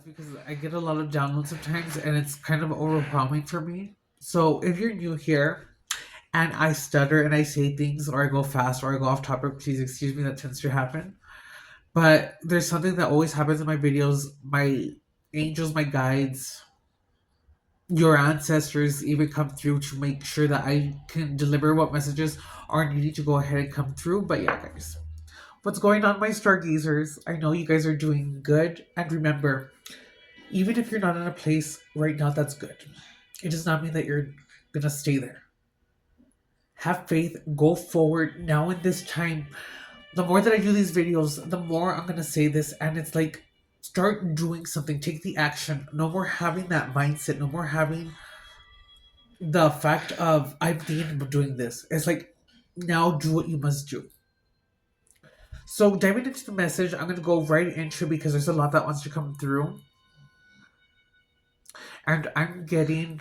because I get a lot of downloads sometimes and it's kind of overwhelming for me. So if you're new here and I stutter and I say things or I go fast or I go off topic, please excuse me, that tends to happen. But there's something that always happens in my videos. My angels, my guides, your ancestors even come through to make sure that I can deliver what messages are needed to go ahead and come through. But yeah, guys, what's going on, my stargazers? I know you guys are doing good. And remember, even if you're not in a place right now that's good, it does not mean that you're gonna stay there. Have faith, go forward now in this time. The more that I do these videos, the more I'm gonna say this, and it's like start doing something, take the action. No more having that mindset, no more having the fact of I'm thinking of doing this. It's like now do what you must do. So diving into the message, I'm gonna go right into it because there's a lot that wants to come through. And I'm getting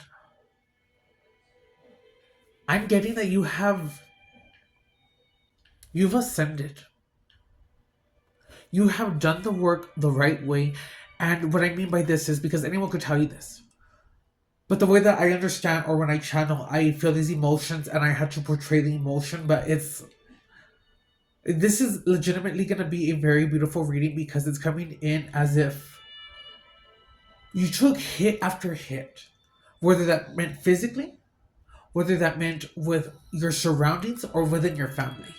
that you've ascended. You have done the work the right way. And what I mean by this is because anyone could tell you this. But the way that I understand or when I channel, I feel these emotions and I have to portray the emotion, but this is legitimately gonna be a very beautiful reading because it's coming in as if you took hit after hit. Whether that meant physically, whether that meant with your surroundings or within your family.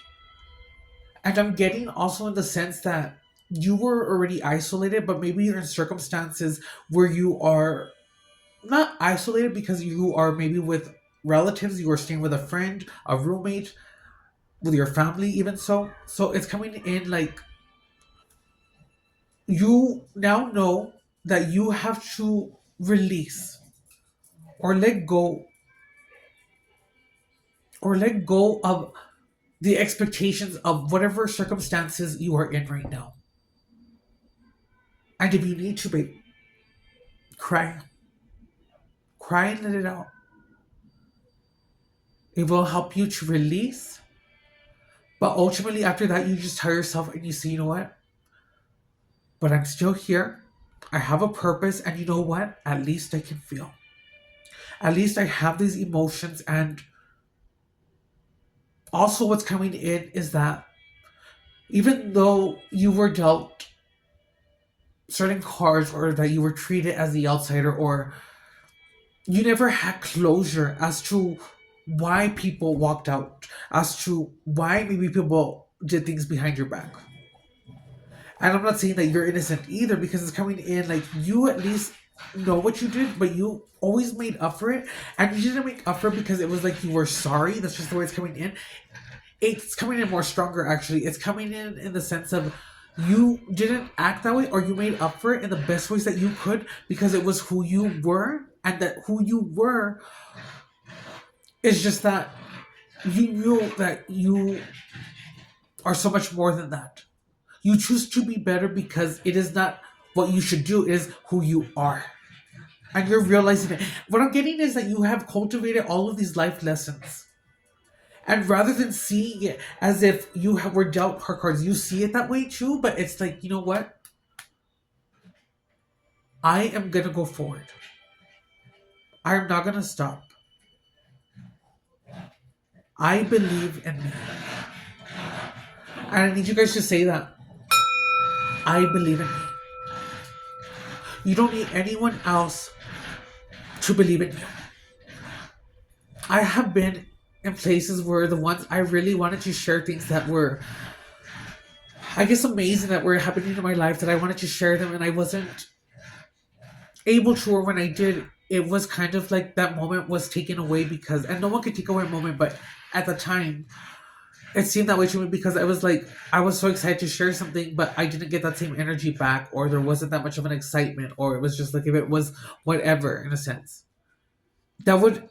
And I'm getting also in the sense that you were already isolated, but maybe you're in circumstances where you are not isolated because you are maybe with relatives, you are staying with a friend, a roommate, with your family, even so. So it's coming in like you now know that you have to release or let go of the expectations of whatever circumstances you are in right now. And if you need to, babe, cry. Cry and let it out. It will help you to release. But ultimately, after that, you just tell yourself and you say, you know what? But I'm still here. I have a purpose. And you know what? At least I can feel. At least I have these emotions. And also, what's coming in is that even though you were dealt certain cards or that you were treated as the outsider or you never had closure as to why people walked out, as to why maybe people did things behind your back. And I'm not saying that you're innocent either because it's coming in like you at least know what you did, but you always made up for it. And you didn't make up for it because it was like you were sorry. That's just the way it's coming in. It's coming in more stronger, actually. It's coming in the sense of you didn't act that way or you made up for it in the best ways that you could because it was who you were. And that who you were is just that you knew that you are so much more than that. You choose to be better because it is not what you should do, it is who you are. And you're realizing it. What I'm getting is that you have cultivated all of these life lessons. And rather than seeing it as if were dealt her cards, you see it that way too. But it's like, you know what? I am going to go forward. I'm not going to stop. I believe in me. And I need you guys to say that. I believe in me. You don't need anyone else to believe in you. I have been in places where the ones I really wanted to share things that were, I guess, amazing that were happening in my life that I wanted to share them and I wasn't able to, or when I did, it was kind of like that moment was taken away because, and no one could take away a moment, but at the time, it seemed that way to me because I was like, I was so excited to share something, but I didn't get that same energy back, or there wasn't that much of an excitement, or it was just like if it was whatever in a sense. It would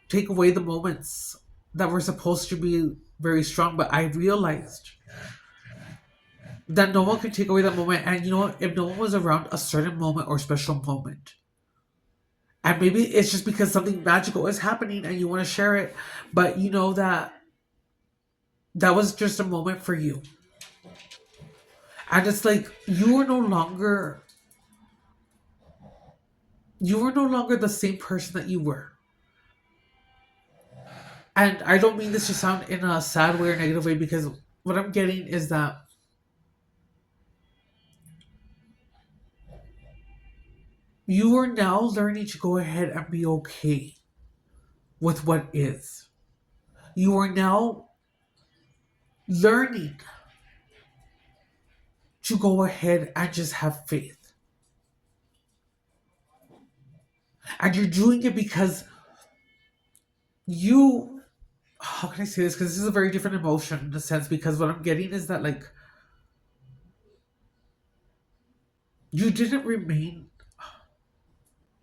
take away the moments that were supposed to be very strong, but I realized that no one could take away that moment. And you know what? If no one was around a certain moment or special moment, and maybe it's just because something magical is happening and you want to share it, but you know that was just a moment for you. And it's like you are no longer You are no longer the same person that you were. And I don't mean this to sound in a sad way or negative way, because what I'm getting is that you are now learning to go ahead and be okay with what is. You are now learning to go ahead and just have faith. And you're doing it because you, how can I say this? Because this is a very different emotion in a sense. Because what I'm getting is that, like, you didn't remain,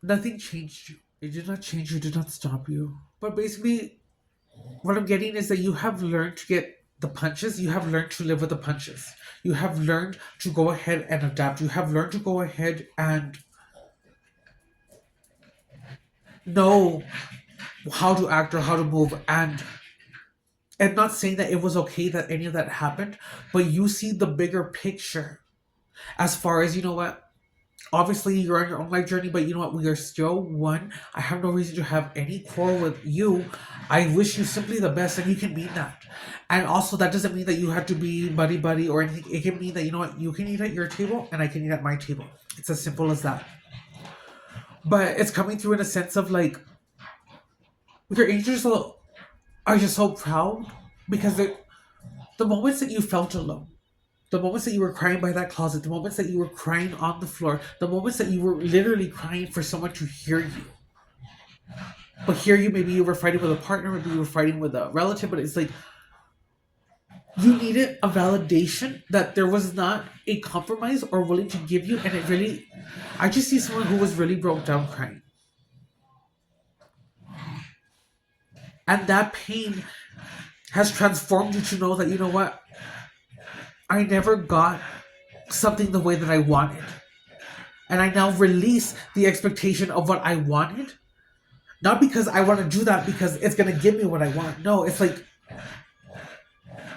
nothing changed you. It did not change you, did not stop you. But basically, what I'm getting is that you have learned to get the punches. You have learned to live with the punches. You have learned to go ahead and adapt. You have learned to go ahead and know how to act or how to move. And I'm not saying that it was okay that any of that happened, but you see the bigger picture as far as, you know what, obviously you're on your own life journey, but you know what, we are still one. I have no reason to have any quarrel with you. I wish you simply the best, and you can mean that. And also, that doesn't mean that you have to be buddy buddy or anything. It can mean that, you know what, you can eat at your table and I can eat at my table. It's as simple as that. But it's coming through in a sense of, like, your angels are just so proud because the moments that you felt alone, the moments that you were crying by that closet, the moments that you were crying on the floor, the moments that you were literally crying for someone to hear you. But hear you, maybe you were fighting with a partner, maybe you were fighting with a relative, but it's like you needed a validation that there was not a compromise or willing to give you. And it really, I just see someone who was really broke down crying. And that pain has transformed you to know that, you know what, I never got something the way that I wanted. And I now release the expectation of what I wanted. Not because I want to do that because it's going to give me what I want. No, it's like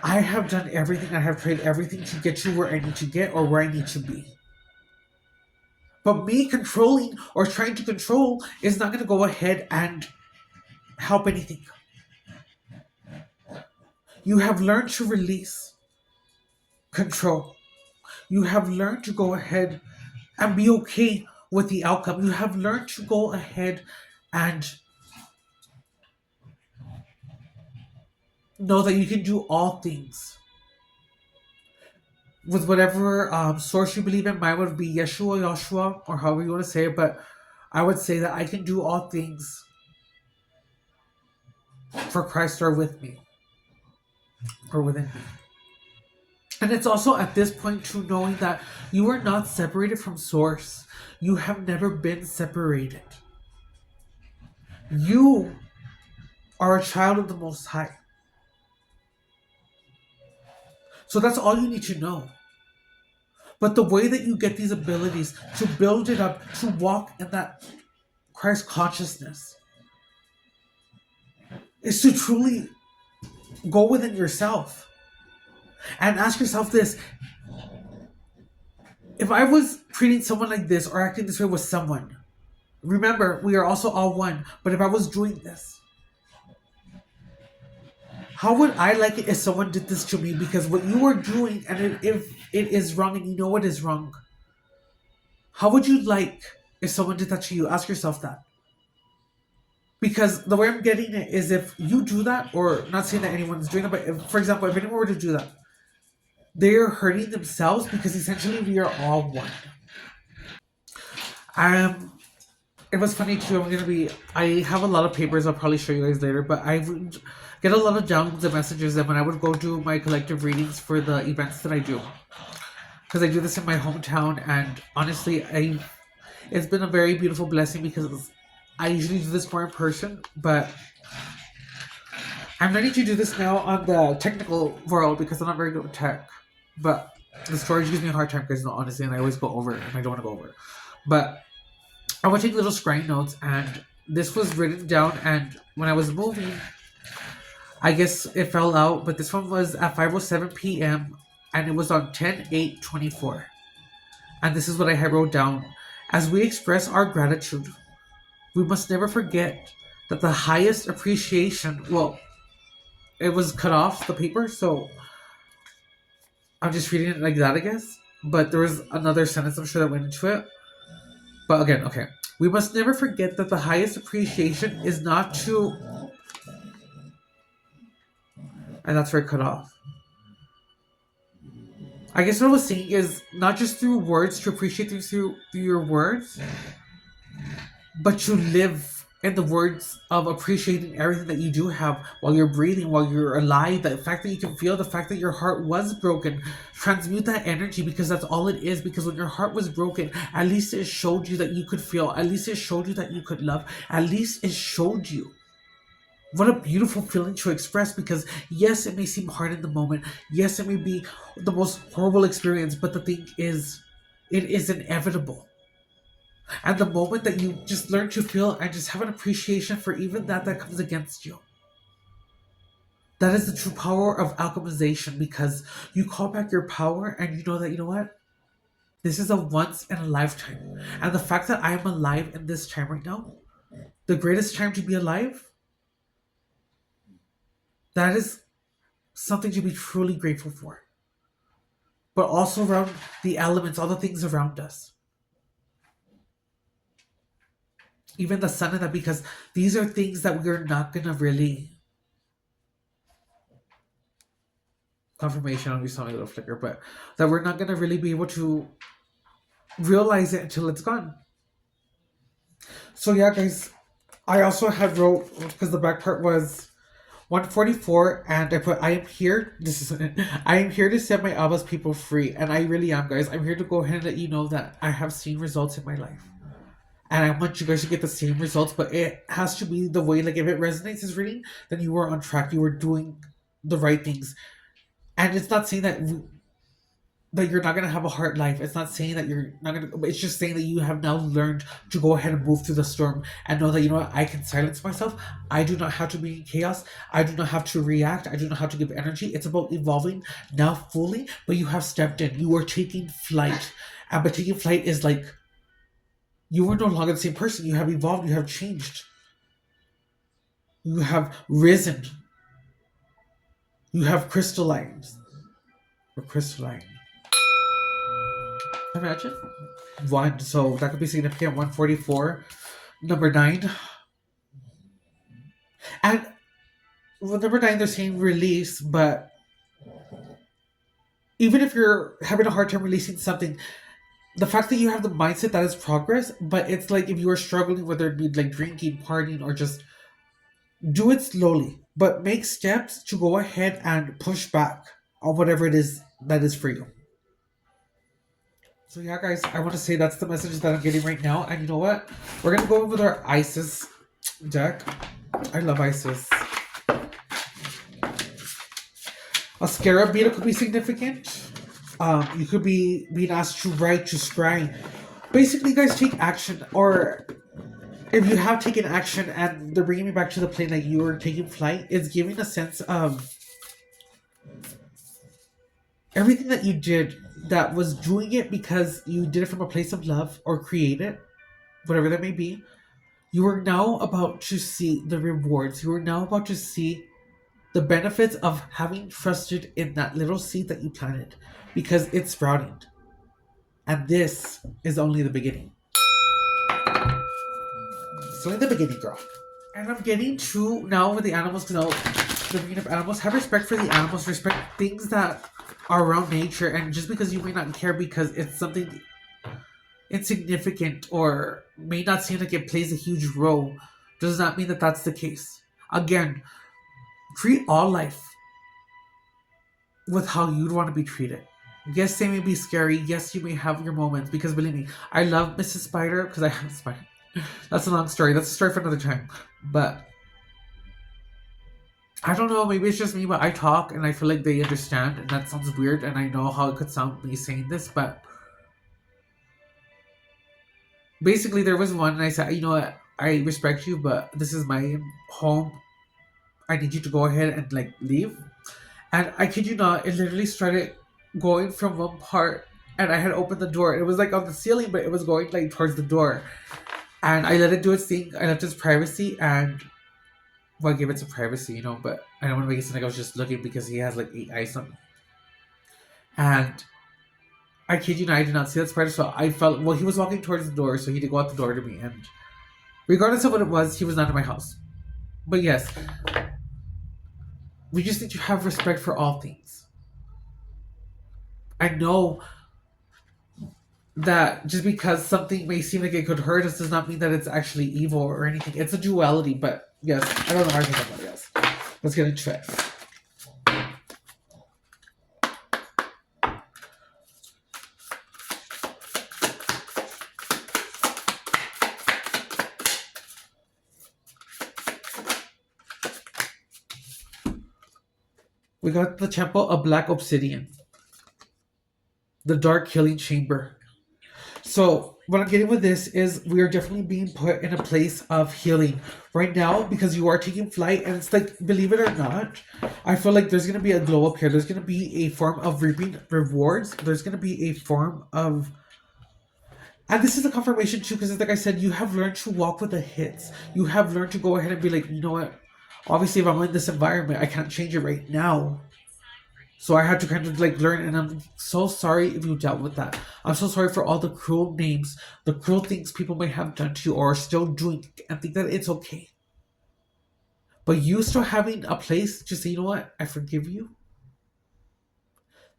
I have done everything. I have tried everything to get you where I need to get or where I need to be. But me controlling or trying to control is not going to go ahead and help anything. You have learned to release control. You have learned to go ahead and be okay with the outcome. You have learned to go ahead and know that you can do all things with whatever source you believe in. Mine would be Yeshua, Joshua, or however you want to say it. But I would say that I can do all things for Christ are with me or within me. And it's also at this point to knowing that you are not separated from source. You have never been separated. You are a child of the Most High. So that's all you need to know. But the way that you get these abilities to build it up, to walk in that Christ consciousness, is to truly go within yourself and ask yourself this: if I was treating someone like this or acting this way with someone, remember, we are also all one, but if I was doing this, how would I like it if someone did this to me? Because what you are doing, and if it is wrong and you know it is wrong, how would you like if someone did that to you? Ask yourself that. Because the way I'm getting it is, if you do that, or not saying that anyone's doing it, but if, for example, if anyone were to do that, they are hurting themselves, because essentially we are all one. It was funny too. I have a lot of papers. I'll probably show you guys later, but I would get a lot of downloads and messages. And when I would go do my collective readings for the events that I do, because I do this in my hometown, and honestly, it's been a very beautiful blessing, because I usually do this more in person, but I'm ready to do this now on the technical world because I'm not very good with tech. But the storage gives me a hard time, because, no, honestly, and I always go over it, and I don't want to go over it. But I would take little scribe notes, and this was written down, and when I was moving, I guess it fell out, but this one was at 5:07 p.m., and it was on 10/8/24. And this is what I had wrote down. As we express our gratitude We must never forget that the highest appreciation, well, it was cut off the paper, so I'm just reading it like that, I guess. But there was another sentence I'm sure that went into it. But again, okay. We must never forget that the highest appreciation is not to. And that's where it cut off. I guess what I was saying is not just through words to appreciate through your words, but to live in the words of appreciating everything that you do have while you're breathing, while you're alive. The fact that you can feel, the fact that your heart was broken, transmute that energy because that's all it is. Because when your heart was broken, at least it showed you that you could feel. At least it showed you that you could love. At least it showed you. What a beautiful feeling to express because yes, it may seem hard in the moment. Yes, it may be the most horrible experience, but the thing is, it is inevitable. And the moment that you just learn to feel and just have an appreciation for even that comes against you. That is the true power of alchemization because you call back your power and you know that, you know what? This is a once in a lifetime. And the fact that I am alive in this time right now, the greatest time to be alive, that is something to be truly grateful for. But also around the elements, all the things around us. Even the sun and that, because these are things that we're not gonna really confirmation on you saw my little flicker, but that we're not gonna really be able to realize it until it's gone. So yeah, guys, I also had wrote because the back part was 144, and I put I am here. This is I am here to set my Abba's people free, and I really am, guys. I'm here to go ahead and let you know that I have seen results in my life. And I want you guys to get the same results, but it has to be the way, like if it resonates as reading, then you were on track. You were doing the right things. And it's not saying that you're not gonna have a hard life. It's not saying that you're not gonna. It's just saying that you have now learned to go ahead and move through the storm and know that you know what, I can silence myself. I do not have to be in chaos. I do not have to react. I do not have to give energy. It's about evolving now fully. But you have stepped in. You are taking flight, and by taking flight is like you are no longer the same person. You have evolved. You have changed. You have risen. You have crystallized or crystalline. Imagine one, so that could be significant. 144, number 9, and well, number 9 they're saying release, but even if you're having a hard time releasing something, the fact that you have the mindset that is progress. But it's like if you are struggling, whether it be like drinking, partying, or just do it slowly, but make steps to go ahead and push back on whatever it is that is for you. So yeah, guys, I want to say that's the message that I'm getting right now. And you know what? We're going to go over with our Isis deck. I love Isis. A scarab beetle could be significant. You could be being asked to write, to scry. Basically, guys, take action. Or if you have taken action and they're bringing me back to the plane that you were taking flight, it's giving a sense of everything that you did that was doing it because you did it from a place of love or create it, whatever that may be. You are now about to see the rewards. You are now about to see the benefits of having trusted in that little seed that you planted because it's sprouting. And this is only the beginning. It's only the beginning, girl. And I'm getting to now with the animals because now the beginning of animals. Have respect for the animals. Respect things that are around nature, and just because you may not care because it's something insignificant or may not seem like it plays a huge role does not mean that that's the case. Again, treat all life with how you'd want to be treated. Yes, they may be scary. Yes, you may have your moments because believe me, I love Mrs. Spider because I have Spider. That's a long story. That's a story for another time. But I don't know, maybe it's just me, but I talk and I feel like they understand, and that sounds weird, and I know how it could sound me saying this, but basically there was one, and I said, you know what, I respect you, but this is my home. I need you to go ahead and like leave. And I kid you not, it literally started going from one part, and I had opened the door. It was like on the ceiling, but it was going like towards the door. And I let it do its thing. I left its privacy, and well, I gave it some privacy, but I don't want to make it seem like I was just looking because he has like 8 eyes on me. And I kid you not, I did not see that spider, so I felt, well, he was walking towards the door, so he did go out the door to me, and regardless of what it was, he was not in my house. But yes, we just need to have respect for all things. I know that just because something may seem like it could hurt us does not mean that it's actually evil or anything. It's a duality, but yes, I don't know how to think about it. Yes. Let's get into it. We got the Temple of Black Obsidian, the Dark Healing Chamber. So what I'm getting with this is we are definitely being put in a place of healing right now because you are taking flight, and it's like, believe it or not, I feel like there's gonna be a glow up here. There's gonna be a form of reaping rewards. There's gonna be a form of, and this is a confirmation too, because like I said, you have learned to walk with the hits. You have learned to go ahead and be like, you know what? Obviously, if I'm in this environment, I can't change it right now. So I had to kind of like learn, and I'm so sorry if you dealt with that. I'm so sorry for all the cruel names, the cruel things people may have done to you or are still doing, and think that it's okay. But you still having a place to say, you know what, I forgive you.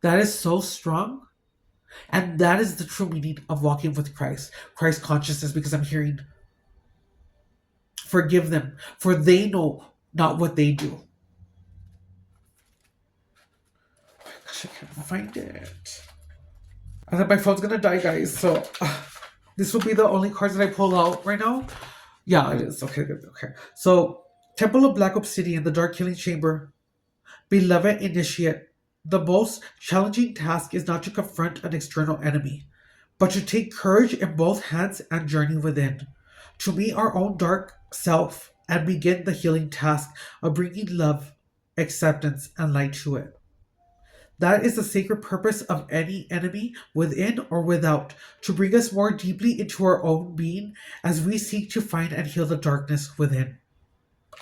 That is so strong. And that is the true meaning of walking with Christ, Christ consciousness, because I'm hearing, forgive them, for they know not what they do. Gosh, I can't find it. And then my phone's gonna die, guys. So this will be the only cards that I pull out right now. Yeah, it is. Okay, good. Okay. So, Temple of Black Obsidian, the Dark Healing Chamber. Beloved Initiate, the most challenging task is not to confront an external enemy, but to take courage in both hands and journey within, to meet our own dark self and begin the healing task of bringing love, acceptance, and light to it. That is the sacred purpose of any enemy, within or without, to bring us more deeply into our own being as we seek to find and heal the darkness within.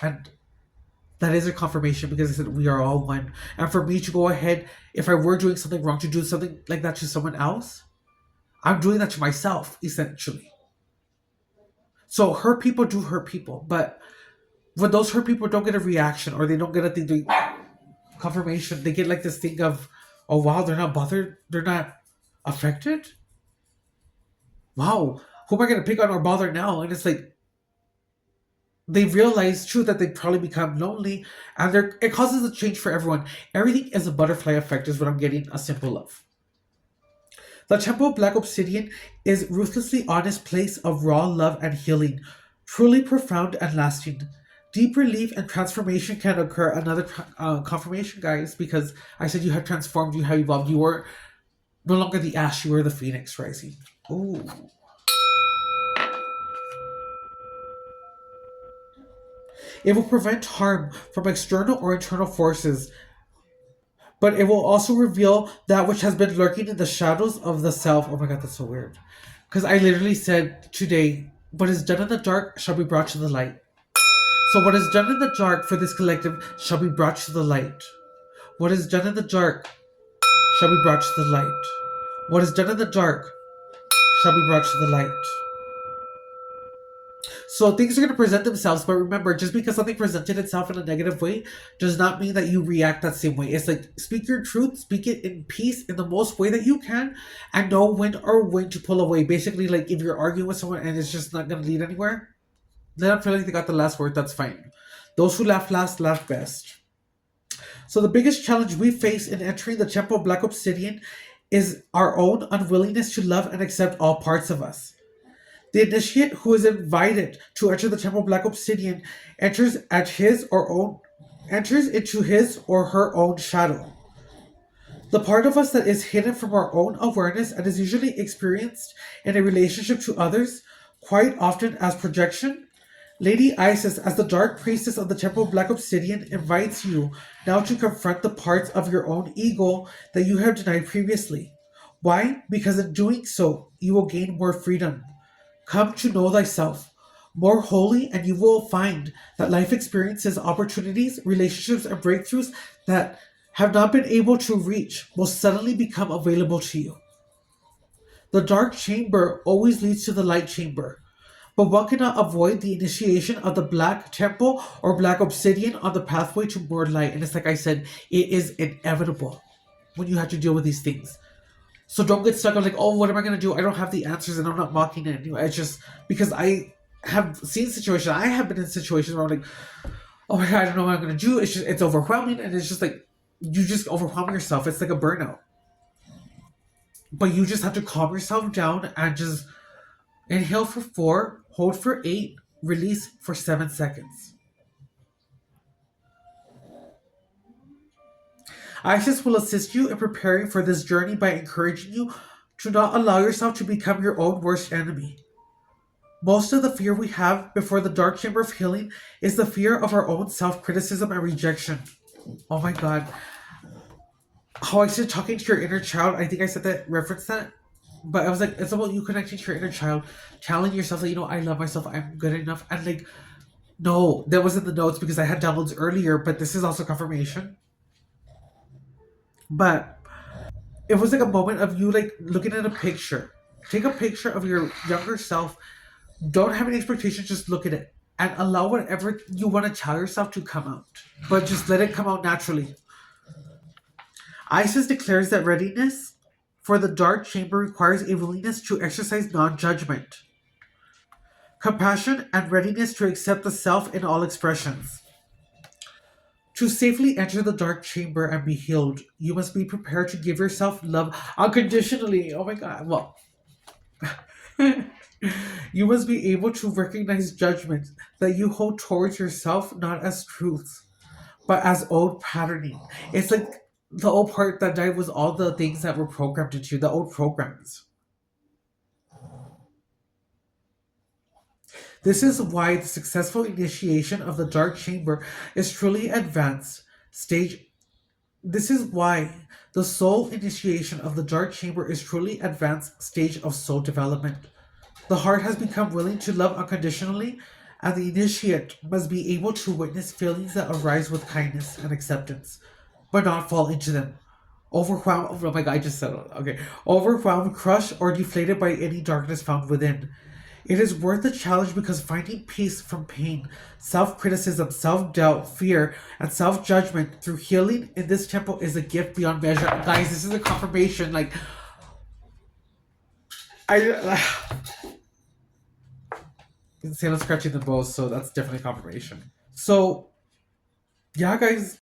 And that is a confirmation because I said we are all one. And for me to go ahead, if I were doing something wrong, to do something like that to someone else, I'm doing that to myself, essentially. So hurt people do hurt people, but when those hurt people don't get a reaction or they don't get a thing, confirmation, they get like this thing of, oh wow, they're not bothered, they're not affected. Wow, who am I gonna pick on or bother now? And it's like they realize too that they probably become lonely, and it causes a change for everyone. Everything is a butterfly effect, is what I'm getting a symbol of. The Temple of Black Obsidian is ruthlessly honest place of raw love and healing, truly profound and lasting. Deep relief and transformation can occur. Another confirmation, guys, because I said you have transformed, you have evolved. You were no longer the ash, you were the phoenix rising. Ooh. It will prevent harm from external or internal forces, but it will also reveal that which has been lurking in the shadows of the self. Oh my god, that's so weird. Because I literally said today, what is done in the dark shall be brought to the light. So what is done in the dark for this collective shall be brought to the light. What is done in the dark shall be brought to the light. What is done in the dark shall be brought to the light. So things are going to present themselves, but remember, just because something presented itself in a negative way does not mean that you react that same way. It's like, speak your truth, speak it in peace in the most way that you can, and know when to pull away. Basically, like if you're arguing with someone and it's just not going to lead anywhere, let them feel like they got the last word, that's fine. Those who laugh last laugh best. So the biggest challenge we face in entering the Temple of Black Obsidian is our own unwillingness to love and accept all parts of us. The initiate who is invited to enter the Temple of Black Obsidian enters into his or her own shadow. The part of us that is hidden from our own awareness and is usually experienced in a relationship to others, quite often as projection. Lady Isis, as the dark priestess of the Temple of Black Obsidian, invites you now to confront the parts of your own ego that you have denied previously. Why? Because in doing so, you will gain more freedom. Come to know thyself. more holy, and you will find that life experiences, opportunities, relationships, and breakthroughs that have not been able to reach will suddenly become available to you. The dark chamber always leads to the light chamber, but one cannot avoid the initiation of the black temple or black obsidian on the pathway to more light. And it's like I said, it is inevitable when you have to deal with these things. So don't get stuck on like, oh, what am I gonna do? I don't have the answers, and I'm not mocking it anyway. It's just because I have seen situations. I have been in situations where I'm like, oh my god, I don't know what I'm gonna do. It's overwhelming, and it's just like you just overwhelm yourself. It's like a burnout. But you just have to calm yourself down and just inhale for 4, hold for 8, release for 7 seconds. Isis will assist you in preparing for this journey by encouraging you to not allow yourself to become your own worst enemy. Most of the fear we have before the dark chamber of healing is the fear of our own self criticism and rejection. Oh my god. How I said talking to your inner child, I think I said that, referenced that. But I was like, it's about you connecting to your inner child, telling yourself that, I love myself, I'm good enough. And like, no, that was in the notes because I had downloads earlier, but this is also confirmation. But it was like a moment of you like looking at a picture. Take a picture of your younger self. Don't have any expectations, just look at it. And allow whatever you want to tell yourself to come out. But just let it come out naturally. Isis declares that readiness for the dark chamber requires a willingness to exercise non judgment, compassion, and readiness to accept the self in all expressions. To safely enter the dark chamber and be healed, you must be prepared to give yourself love unconditionally. Oh my god. Well, you must be able to recognize judgments that you hold towards yourself not as truths, but as old patterning. It's like the old part that died was all the things that were programmed into you, the old programs. This is why the successful initiation of the dark chamber is truly advanced stage. This is why the soul initiation of the dark chamber is truly advanced stage of soul development. The heart has become willing to love unconditionally, and the initiate must be able to witness feelings that arise with kindness and acceptance, but not fall into them. Overwhelmed, oh my god, I just said it. Okay. Overwhelmed, crushed, or deflated by any darkness found within. It is worth the challenge because finding peace from pain, self criticism, self doubt, fear, and self judgment through healing in this temple is a gift beyond measure. Guys, this is a confirmation. Like, I. Santa scratching the bows, so that's definitely confirmation. So, yeah, guys,